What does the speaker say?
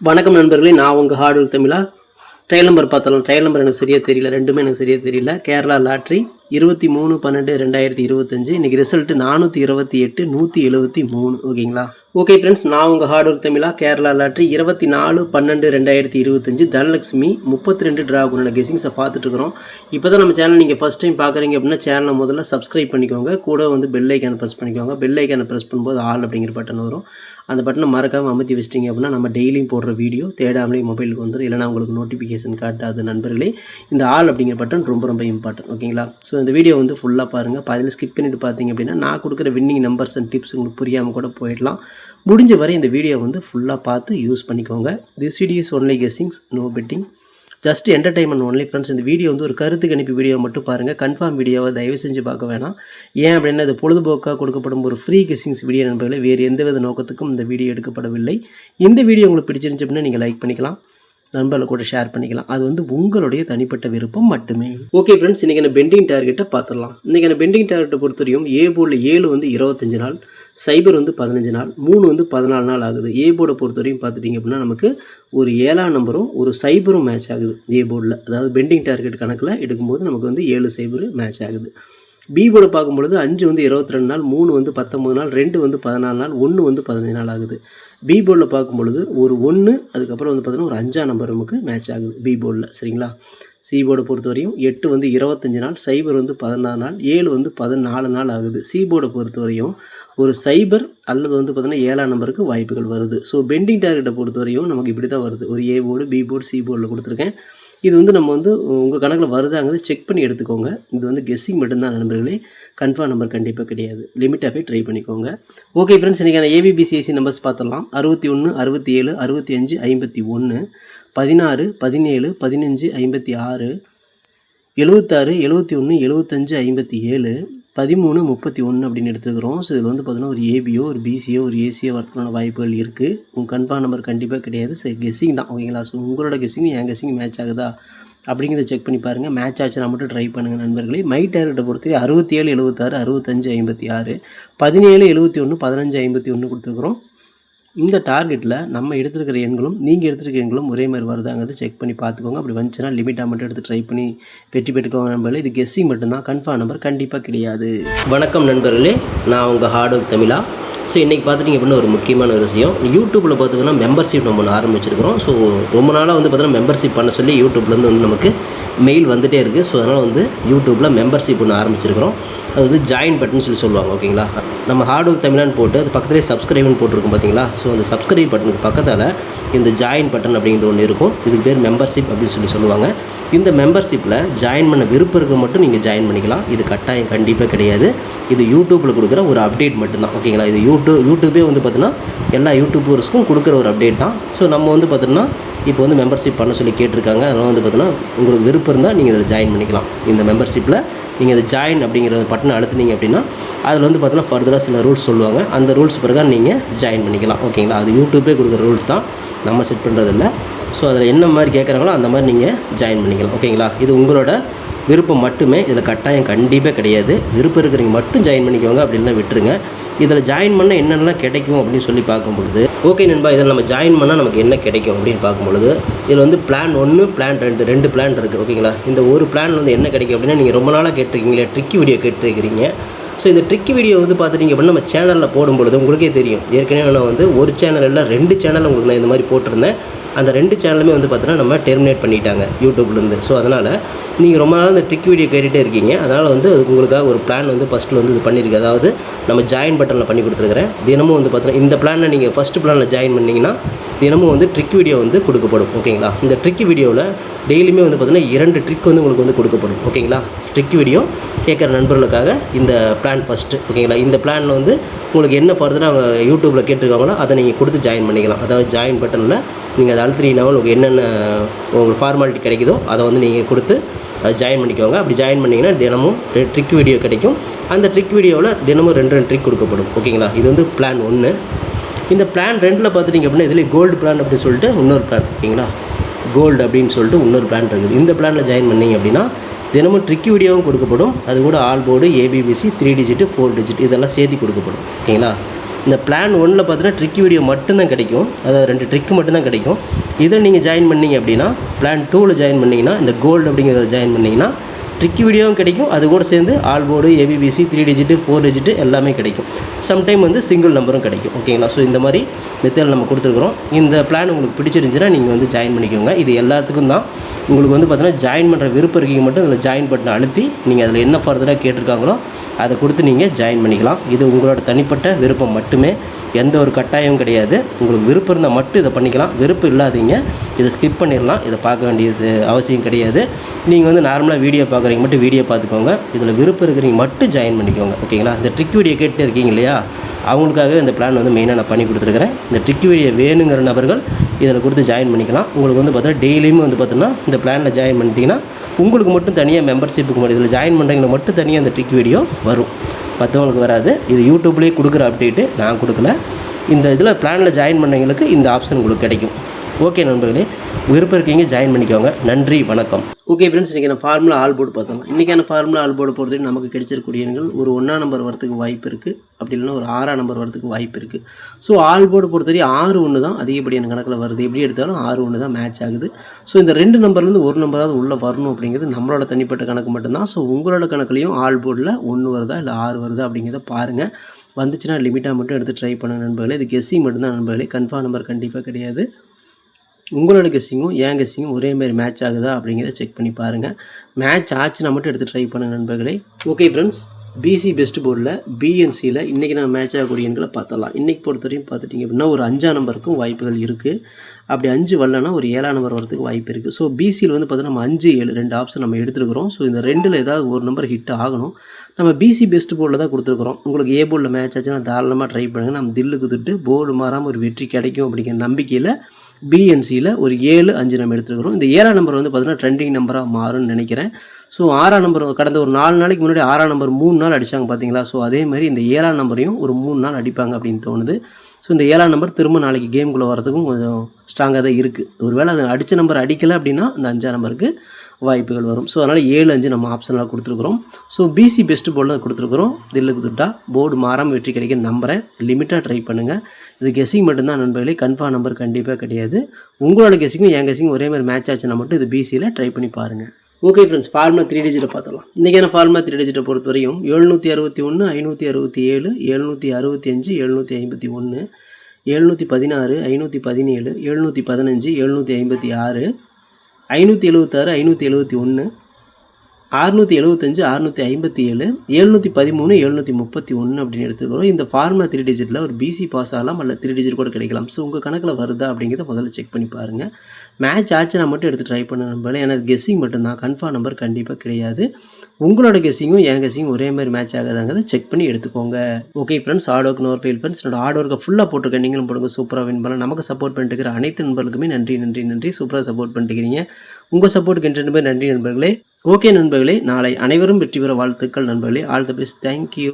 வணக்கம் நண்பர்களே, நான் உங்கள் ஹார்ட்வேர் தமிழா. ட்ரையல் நம்பர் பார்த்தலாம். ட்ரையல் நம்பர் எனக்கு சரியாக தெரியல, ரெண்டுமே எனக்கு சரியாக தெரியல. கேரளா லாட்ரி 23/12/2025. இன்றைக்கி ரிசல்ட்டு 428 173. ஓகேங்களா? ஓகே ஃப்ரெண்ட்ஸ், நான் உங்கள் ஹார்ட்வேர் தமிழா. கேரளா லாட்ரி 24/12/2025 தனலட்சுமி 32 ட்ராகுனோட கெஸிங்ஸை பார்த்துட்ருக்குறோம். இப்போ தான் நம்ம சேனல் நீங்கள் ஃபஸ்ட் டைம் பார்க்குறீங்க அப்படின்னா சேனலை முதல்ல சப்ஸ்கிரைப் பண்ணிக்கோங்க. கூட வந்து பெல் ஐக்கானை ப்ரெஸ் பண்ணிக்கோங்க. பெல் ஐக்கானை ப்ரெஸ் பண்ணும்போது ஆல் அப்படிங்கிற பட்டன் வரும். அந்த பட்டனை மறக்காமல் அமுத்தி வச்சிட்டிங்க அப்படின்னா நம்ம டெய்லியும் போடுற வீடியோ தேடாமலே மொபைலுக்கு வந்துடும். இல்லைனா உங்களுக்கு நோட்டிஃபிகேஷன் காட்டாது. நண்பர்களே, இந்த ஆல் அப்படிங்கிற பட்டன் ரொம்ப ரொம்ப இம்பார்ட்டன்ட். ஓகேங்களா? ஸோ இந்த வீடியோ வந்து ஃபுல்லாக பாருங்கள். பாதியில் ஸ்கிப் பண்ணிவிட்டு பார்த்தீங்க அப்படின்னா நான் கொடுக்குற வின்னிங் நம்பர்ஸ் அண்ட் டிப்ஸ் உங்களுக்கு புரியாமல் கூட போயிடலாம். முடிஞ்ச வரை இந்த வீடியோ வந்து ஃபுல்லாக பார்த்து யூஸ் பண்ணிக்கோங்க. This video is only guessings, no betting, just entertainment only friends. இந்த வீடியோ வந்து ஒரு கருத்துக்கு அனுப்பி வீடியோ மட்டும் பாருங்கள். கன்ஃபார்ம் வீடியோவை தயவு செஞ்சு பார்க்க வேணாம். ஏன் அப்படின்னா இது பொழுதுபோக்காக கொடுக்கப்படும் ஒரு ஃப்ரீ கெஸ்ஸிங்ஸ் வீடியோ நண்பர்களே. வேறு எந்தவித நோக்கத்துக்கும் இந்த வீடியோ எடுக்கப்படவில்லை. இந்த வீடியோ உங்களுக்கு பிடிச்சிருந்துச்சு அப்படின்னா நீங்கள் லைக் பண்ணிக்கலாம், நண்பர்களை கூட ஷேர் பண்ணிக்கலாம். அது வந்து உங்களுடைய தனிப்பட்ட விருப்பம் மட்டுமே. ஓகே ஃப்ரெண்ட்ஸ், இன்றைக்கான பெண்டிங் டார்கெட்டை பார்த்துடலாம். இன்றைக்கான பெண்டிங் டார்கெட்டை பொறுத்தவரையும் ஏ போர்டில் 7 வந்து 25 நாள், சைபர் வந்து 15 நாள், 3 வந்து 14 நாள் ஆகுது. ஏ போர்டை பொறுத்தவரையும் பார்த்துட்டிங்க அப்படின்னா நமக்கு ஒரு 7ஆம் நம்பரும் ஒரு சைபரும் மேட்ச் ஆகுது ஏ போர்டில். அதாவது பெண்டிங் டார்கெட் கணக்கில் எடுக்கும்போது நமக்கு வந்து 7 சைபர் மேட்ச் ஆகுது. பி போர்டை பார்க்கும்பொழுது 5 வந்து 22 நாள், 3 வந்து 19 நாள், 2 வந்து 14 நாள், 1 வந்து 15 நாள் ஆகுது. பி போர்டில் பார்க்கும்பொழுது ஒரு 1, அதுக்கப்புறம் வந்து பார்த்தீங்கன்னா ஒரு 5ஆம் நம்பர் நமக்கு மேட்ச் ஆகுது பி போர்டில். சரிங்களா? சி போர்டை பொறுத்தவரையும் 8 வந்து 25 நாள், சைபர் வந்து 16 நாள், 7 வந்து 14 நாள் ஆகுது. சி போர்டை பொறுத்தவரையும் ஒரு சைபர் அல்லது வந்து பார்த்தீங்கன்னா 7ஆம் நம்பருக்கு வாய்ப்புகள் வருது. ஸோ பெண்டிங் டார்கெட்டை பொறுத்தவரையும் நமக்கு இப்படி தான் வருது. ஒரு A board, B board, C போர்டில் கொடுத்துருக்கேன். இது வந்து நம்ம வந்து உங்கள் கணக்கில் வருதாங்கிறது செக் பண்ணி எடுத்துக்கோங்க. இது வந்து கெஸ்ஸிங் மட்டும்தான் நண்பர்களே, கன்ஃபார்ம் நம்பர் கண்டிப்பாக கிடையாது. லிமிட்டாக போய் ட்ரை பண்ணிக்கோங்க. ஓகே ஃப்ரெண்ட்ஸ், இன்றைக்கான ஏபிபிசிஐசி நம்பர்ஸ் பார்த்துடலாம். 61 67 65 51 16 17 15 56 76 71 75 57 13 31 அப்படின்னு எடுத்துக்கிறோம். ஸோ இதில் வந்து பார்த்தீங்கன்னா ஒரு ஏபியோ ஒரு பிசியோ ஒரு ஏசியோ வரதுக்கான வாய்ப்புகள் இருக்குது. உங்கள் கன்ஃபார்ம் நம்பர் கண்டிப்பாக கிடையாது. சரி, கெஸ்ஸிங் தான். ஓகேங்களா? ஸோ உங்களோட கெஸ்ஸிங் என் கெஸ்ஸிங் மேட்ச் ஆகுதா அப்படிங்கிறத செக் பண்ணி பாருங்கள். மேட்ச் ஆச்சுன்னா மட்டும் ட்ரை பண்ணுங்கள் நண்பர்களே. மை டார்கெட்டை பொறுத்தவரை 67 76 65 56 17 71 15 51 கொடுத்துருக்குறோம். இந்த டார்கெட்டில் நம்ம எடுத்துருக்கிற எண்களும் நீங்கள் எடுத்துருக்க எண்களும் ஒரே மாதிரி வருதாங்கிறது செக் பண்ணி பார்த்துக்கோங்க. அப்படி வந்துச்சுன்னா லிமிட்டாக மட்டும் எடுத்து ட்ரை பண்ணி வெற்றி பெற்றுக்கோங்க நண்பர்களே. இது கெஸ்ஸிங் மட்டும்தான், கன்ஃபார்ம் நம்பர் கண்டிப்பாக கிடையாது. வணக்கம் நண்பர்களே, நான் உங்கள் ஹார்ட்வேர் தமிழா. ஸோ இன்றைக்கி பார்த்துட்டிங்க அப்படின்னா ஒரு முக்கியமான ஒரு விஷயம், யூடியூப்பில் பார்த்திங்கன்னா மெம்பர்ஷிப் நம்ம ஒன்று ஆரம்பிச்சிருக்கிறோம். ஸோ ரொம்ப நாளாக வந்து பார்த்தீங்கன்னா மெம்பர்ஷிப் பண்ண சொல்லி யூடியூப்லேருந்து வந்து நமக்கு மெயில் வந்துகிட்டே இருக்குது. ஸோ அதனால் வந்து யூடியூப்பில் மெம்பர்ஷிப் ஒன்று ஆரம்பிச்சிருக்கிறோம். அது வந்து ஜாயின் பட்டன் சொல்லி சொல்லுவாங்க. ஓகேங்களா? நம்ம ஹார்ட்வேர் தமிழான்னு போட்டு அது பக்கத்துலேயே சப்ஸ்கிரைப்னு போட்டிருக்கும் பார்த்தீங்களா? ஸோ அந்த சப்ஸ்கிரைப் பட்டனுக்கு பக்கத்தில் இந்த ஜாயின் பட்டன் அப்படிங்கிறது ஒன்று இருக்கும். இதுக்கு பேர் மெம்பர்ஷிப் அப்படின்னு சொல்லி சொல்லுவாங்க. இந்த மெம்பர்ஷிப்பில் ஜாயின் பண்ண விருப்பம் இருக்க மட்டும் நீங்கள் ஜாயின் பண்ணிக்கலாம். இது கட்டாயம் கண்டிப்பாக கிடையாது. இது யூடியூப்பில் கொடுக்குற ஒரு அப்டேட் மட்டும்தான். ஓகேங்களா? இது யூடியூபே வந்து பார்த்தீங்கன்னா எல்லா யூடியூபர்ஸ்க்கும் கொடுக்குற ஒரு அப்டேட் தான். ஸோ நம்ம வந்து பார்த்தீங்கன்னா இப்போ வந்து மெம்பர்ஷிப் பண்ண சொல்லி கேட்டிருக்காங்க. அதனால் வந்து பார்த்தீங்கன்னா உங்களுக்கு விருப்பம் இருந்தால் நீங்கள் இதில் ஜாயின் பண்ணிக்கலாம். இந்த மெம்பர்ஷிப்பில் நீங்கள் இதை ஜாயின் அப்படிங்கிற பட்டனை அழுத்துனீங்க அப்படின்னா அதில் வந்து பார்த்தீங்கன்னா ஃபர்தராக சில ரூல்ஸ் சொல்லுவாங்க. அந்த ரூல்ஸ் பிறகு நீங்கள் ஜாயின் பண்ணிக்கலாம். ஓகேங்களா? அது யூடியூபே கொடுக்குற ரூல்ஸ் தான், நம்ம செட் பண்ணுறதில்ல. ஸோ அதில் என்ன மாதிரி கேட்குறாங்களோ அந்த மாதிரி நீங்கள் ஜாயின் பண்ணிக்கலாம். ஓகேங்களா? இது உங்களோட விருப்பம் மட்டுமே, இதில் கட்டாயம் கண்டிப்பாக கிடையாது. விருப்பம் இருக்கிறவங்க மட்டும் ஜாயின் பண்ணிக்கோங்க, அப்படின்னா விட்டுருங்க. இதில் ஜாயின் பண்ண என்னென்னலாம் கிடைக்கும் அப்படின்னு சொல்லி பார்க்கும்பொழுது, ஓகே நண்பா, இதில் நம்ம ஜாயின் பண்ணால் நமக்கு என்ன கிடைக்கும் அப்படின்னு பார்க்கும்பொழுது இதில் வந்து பிளான் 1 பிளான் 2 பிளான் இருக்குது. ஓகேங்களா? இந்த ஒரு பிளான் வந்து என்ன கிடைக்கும் அப்படின்னா, நீங்கள் ரொம்ப நாளாக கேட்டிருக்கீங்களே ட்ரிக்கி வீடியோ கேட்டிருக்கிறீங்க. ஸோ இந்த ட்ரிக்கி வீடியோ வந்து பார்த்துட்டிங்க அப்படின்னா நம்ம சேனலில் போடும்பொழுது உங்களுக்கே தெரியும். ஏற்கனவே நான் வந்து ஒரு சேனல் இல்லை 2 சேனல் உங்களுக்கு நான் இந்த மாதிரி போட்டிருந்தேன். அந்த 2 சேனலுமே வந்து பார்த்தீங்கன்னா நம்ம டெர்மினேட் பண்ணிட்டாங்க யூடியூப்லேருந்து. ஸோ அதனால் நீங்கள் ரொம்ப நாள் இந்த ட்ரிக் வீடியோ கேட்டுகிட்டே இருக்கீங்க. அதனால் வந்து உங்களுக்காக ஒரு பிளான் வந்து ஃபஸ்ட்டில் வந்து இது பண்ணியிருக்கு. அதாவது நம்ம ஜாயின் பட்டனில் பண்ணி கொடுத்துருக்குறேன். தினமும் வந்து பார்த்தீங்கன்னா இந்த பிளானில் நீங்கள் ஃபஸ்ட்டு பிளானில் ஜாயின் பண்ணிங்கன்னா தினமும் வந்து ட்ரிக் வீடியோ வந்து கொடுக்கப்படும். ஓகேங்களா? இந்த ட்ரிக் வீடியோவில் டெய்லியுமே வந்து பார்த்தீங்கன்னா 2 ட்ரிக் வந்து உங்களுக்கு வந்து கொடுக்கப்படும். ஓகேங்களா? ட்ரிக் வீடியோ கேட்குற நண்பர்களுக்காக இந்த பிளான் ஃபஸ்ட்டு. ஓகேங்களா? இந்த பிளானில் வந்து உங்களுக்கு என்ன ஃபர்தராக அவங்க யூடியூப்பில் கேட்டிருக்காங்களோ அதை நீங்கள் கொடுத்து ஜாயின் பண்ணிக்கலாம். அதாவது ஜாயின் பட்டனில் நீங்கள் அதை அழுத்தினீங்கன்னா உங்களுக்கு என்னென்ன உங்களுக்கு ஃபார்மாலிட்டி கிடைக்குதோ அதை வந்து நீங்கள் கொடுத்து ஜாயின் பண்ணிக்கோங்க. அப்படி ஜாயின் பண்ணிங்கன்னா தினமும் ட்ரிக் வீடியோ கிடைக்கும். அந்த ட்ரிக் வீடியோவில் தினமும் 2 ட்ரிக் கொடுக்கப்படும். ஓகேங்களா? இது வந்து பிளான் 1. இந்த பிளான் 2ல் பார்த்துட்டிங்க அப்படின்னா இதில் கோல்டு பிளான் அப்படின்னு சொல்லிட்டு இன்னொரு பிளான். ஓகேங்களா? கோல்டு அப்படின்னு சொல்லிட்டு இன்னொரு பிளான் இருக்குது. இந்த பிளானில் ஜாயின் பண்ணிங்க அப்படின்னா தினமும் ட்ரிக் வீடியோவும் கொடுக்கப்படும். அது கூட all board, ABBC, 3 digit 4 digit இதெல்லாம் சேர்த்து கொடுக்கப்படும். ஓகேங்களா? இந்த பிளான் 1ல் பார்த்தீங்கன்னா ட்ரிக் வீடியோ மட்டும்தான் கிடைக்கும், அதாவது 2 ட்ரிக் மட்டும்தான் கிடைக்கும். இதில் நீங்கள் ஜாயின் பண்ணிங்க அப்படின்னா பிளான் 2ல் ஜாயின் பண்ணிங்கன்னா இந்த கோல்டு அப்படிங்கிறத ஜாயின் பண்ணிங்கன்னா ட்ரிக் வீடியோவும் கிடைக்கும், அது கூட சேர்ந்து all board, ABBC, 3 digit 4 digit எல்லாமே கிடைக்கும். சம்டைம் வந்து சிங்கிள் நம்பரும் கிடைக்கும். ஓகேங்களா? ஸோ இந்த மாதிரி மெத்தட் நம்ம கொடுத்துருக்குறோம். இந்த பிளான் உங்களுக்கு பிடிச்சிருந்துச்சுன்னா நீங்கள் வந்து ஜாயின் பண்ணிக்கோங்க. இது எல்லாத்துக்கும் தான். உங்களுக்கு வந்து பார்த்தீங்கன்னா ஜாயின் பண்ணுற விருப்பம் இருக்கீங்க மட்டும் அதில் ஜாயின் பட்டனை அழுத்தி நீங்கள் அதில் என்ன ஃபர்தராக கேட்டிருக்காங்களோ அதை கொடுத்து நீங்கள் ஜாயின் பண்ணிக்கலாம். இது உங்களோட தனிப்பட்ட விருப்பம் மட்டுமே, எந்த ஒரு கட்டாயமும் கிடையாது. உங்களுக்கு விருப்பம் இருந்தால் மட்டும் இதை பண்ணிக்கலாம், விருப்பம் இல்லாதீங்க இதை ஸ்கிப் பண்ணிடலாம். இதை பார்க்க வேண்டியது அவசியம் கிடையாது. நீங்கள் வந்து நார்மலாக வீடியோ பார்க்குறீங்க மட்டும் வீடியோ பார்த்துக்கோங்க. இதில் விருப்பம் இருக்கிறீங்க மட்டும் ஜாயின் பண்ணிக்கோங்க. ஓகேங்களா? இந்த ட்ரிக் வீடியோ கேட்டு இருக்கீங்க இல்லையா, அவங்களுக்காக இந்த பிளான் வந்து மெயினாக நான் பண்ணி கொடுத்துருக்குறேன். இந்த ட்ரிக் வீடியோ வேணுங்கிற நபர்கள் இதில் கொடுத்து ஜாயின் பண்ணிக்கலாம். உங்களுக்கு வந்து பார்த்தீங்கன்னா டெய்லியுமே வந்து பார்த்தீங்கன்னா இந்த பிளானில் ஜாயின் பண்ணிட்டீங்கன்னா உங்களுக்கு மட்டும் தனியாக மெம்பர்ஷிப்புக்கு மட்டும் இதில் ஜாயின் பண்ணுறவங்களுக்கு மட்டும் தனியாக அந்த ட்ரிக் வீடியோ வரும், மற்றவங்களுக்கு வராது. இது யூடியூப்லேயே கொடுக்குற அப்டேட்டு, நான் கொடுக்கல. இந்த இதில் பிளானில் ஜாயின் பண்ணவங்களுக்கு இந்த ஆப்ஷன் உங்களுக்கு கிடைக்கும். ஓகே நண்பர்களே, விருப்பம் இருக்கீங்க ஜாயின் பண்ணிக்கோங்க. நன்றி, வணக்கம். ஓகே ஃப்ரெண்ட்ஸ், இன்றைக்கி நான் ஃபார்முலா ஆல் போர்டு பார்த்தோம். இன்றைக்கான ஃபார்முலா ஆல் போர்டு பொறுத்தவரைக்கும் நமக்கு கிடைச்சிருக்கூடிய எண்கள் ஒரு 1ஆம் நம்பர் வரத்துக்கு வாய்ப்பு இருக்குது, அப்படி இல்லைன்னா ஒரு 6ஆம் நம்பர் வரத்துக்கு வாய்ப்பு இருக்குது. ஸோ ஆல் போர்டு பொறுத்தவரைக்கும் 6-1 தான் அதிகப்படியான கணக்கில் வருது. எப்படி எடுத்தாலும் 6-1 தான் மேட்ச் ஆகுது. ஸோ இந்த 2 நம்பர்லேருந்து ஒரு நம்பராவது உள்ளே வரணும் அப்படிங்கிறது நம்மளோட தனிப்பட்ட கணக்கு மட்டும்தான். ஸோ உங்களோட கணக்குலையும் ஆல் போர்டில் 1 வருதா இல்லை 6 வருதா அப்படிங்கிறத பாருங்கள். வந்துச்சுன்னா லிமிட்டாக மட்டும் எடுத்து ட்ரை பண்ணுங்க நண்பர்களே. இது கெஸ்ஸிங் மட்டும்தான் நண்பர்களே, கன்ஃபார்ம் நம்பர் கண்டிப்பாக கிடையாது. உங்களோட கெஸ்ஸிங்கும் என் கெஸ்ஸிங்கும் ஒரே மாதிரி மேட்ச் ஆகுதா அப்படிங்கிறத செக் பண்ணி பாருங்கள். மேட்ச் ஆச்சுன்னா மட்டும் எடுத்து ட்ரை பண்ணுங்கள் நண்பர்களே. ஓகே ஃப்ரெண்ட்ஸ், பிசி பெஸ்ட் போர்டில் பிஎன்சியில் இன்றைக்கி நான் மேட்ச் ஆகக்கூடிய எண்களை பார்த்தலாம். இன்றைக்கி பொறுத்தவரையும் பார்த்துட்டிங்க அப்படின்னா ஒரு 5ஆம் நம்பருக்கும் வாய்ப்புகள் இருக்குது. அப்படி 5 வரலன்னா ஒரு 7ஆம் நம்பர் வரதுக்கு வாய்ப்பு இருக்குது. ஸோ பிசியில் வந்து பார்த்தீங்கன்னா நம்ம 5, 7 2 ஆப்ஷன் நம்ம எடுத்துருக்கிறோம். ஸோ இந்த 2ல் ஏதாவது ஒரு நம்பர் ஹிட் ஆகணும். நம்ம பிசி பெஸ்ட் போர்டில் தான் கொடுத்துருக்குறோம். உங்களுக்கு ஏ போர்டில் மேட்ச் ஆச்சுன்னா தாராளமாக ட்ரை பண்ணுங்கள். நம்ம தில்லுக்கு திட்டு போர்டு மாறாமல் ஒரு வெற்றி கிடைக்கும் அப்படிங்கிற நம்பிக்கையில் பிஎன்சியில் ஒரு 7, 5 நம்ம எடுத்துருக்கிறோம். இந்த 7ஆம் நம்பர் வந்து பார்த்தீங்கன்னா ட்ரெண்டிங் நம்பராக மாறும்னு நினைக்கிறேன். ஸோ 6ஆம் நம்பர் கடந்த ஒரு 4 நாளைக்கு முன்னாடி 6ஆம் நம்பர் 3 நாள் அடித்தாங்க பார்த்தீங்களா. ஸோ அதே மாதிரி இந்த 7ஆம் நம்பரையும் ஒரு 3 நாள் அடிப்பாங்க அப்படின்னு தோணுது. ஸோ இந்த 7ஆம் நம்பர் திரும்ப நாளைக்கு கேம்குள்ளே வரதுக்கும் கொஞ்சம் ஸ்ட்ராங்காக தான் இருக்குது. ஒருவேளை அது அடித்த நம்பர் அடிக்கலை அப்படின்னா இந்த 5ஆம் நம்பருக்கு வாய்ப்புகள் வரும். ஸோ அதனால் 7, 5 நம்ம ஆப்ஷனெலாம் கொடுத்துருக்குறோம். ஸோ பிசி பெஸ்ட் போர்டில் தான் கொடுத்துருக்குறோம். தில்லுக்கு துட்டா போர்டு மாறாமல் வெற்றி கிடைக்க நம்புகிறேன். லிமிட்டாக ட்ரை பண்ணுங்கள். இது கெஸ்ஸிங் மட்டும்தான் நண்பர்களே, கன்ஃபார்ம் நம்பர் கண்டிப்பாக கிடையாது. உங்களோட கெஸ்ஸிங்கும் என் கெஸ்ஸிங்கும் ஒரே மாதிரி மேட்ச் ஆச்சுன்னா மட்டும் இது பிசியில் ட்ரை பண்ணி பாருங்கள். ஓகே ஃப்ரெண்ட்ஸ், ஃபார்முலா 3 டிஜிட்டை பார்த்துடலாம். இன்றைக்கான ஃபார்முலா 3 டிஜிட்டை பொறுத்தவரையும் 761, 567, 765, 751, 716, 517, 715, 756, 576, 571, 675, 657, 713, 731 அப்படின்னு எடுத்துக்கிறோம். இந்த ஃபார்முலா 3 டிஜிட்டில் ஒரு பிசி பாஸ் ஆகலாம், அல்ல 3 டிஜிட் கூட கிடைக்கலாம். ஸோ உங்கள் கணக்கில் வருதா அப்படிங்கிறத முதல்ல செக் பண்ணி பாருங்கள். மேட்ச் ஆச்சுன்னா மட்டும் எடுத்து ட்ரை பண்ண நம்பர். ஏன்னா கெஸ்ஸிங் மட்டும்தான், கன்ஃபார்ம் நம்பர் கண்டிப்பாக கிடையாது. உங்களோட கெஸ்ஸிங்கும் என் கெஸ்ஸிங்கும் ஒரே மாதிரி மேட்ச் ஆகாதாங்கிறத செக் பண்ணி எடுத்துக்கோங்க. Okay friends, hard work nor fail friends. என்னோட ஹார்ட் ஒர்க்கை ஃபுல்லாக போட்டிருக்கேன், நீங்களும் போடுங்க. சூப்பராக வின் பண்ணலாம். நமக்கு சப்போர்ட் பண்ணிட்டு இருக்கிற அனைத்து நண்பர்களுக்குமே நன்றி நன்றி நன்றி. சூப்பராக சப்போர்ட் பண்ணிட்டுக்கிறீங்க. உங்கள் சப்போர்ட்டுக்கு என்று நன்றி நண்பர்களே. ஓகே நண்பர்களே, நாளை அனைவரும் வெற்றி பெற வாழ்த்துக்கள் நண்பர்களே. All the best. தேங்க்யூ.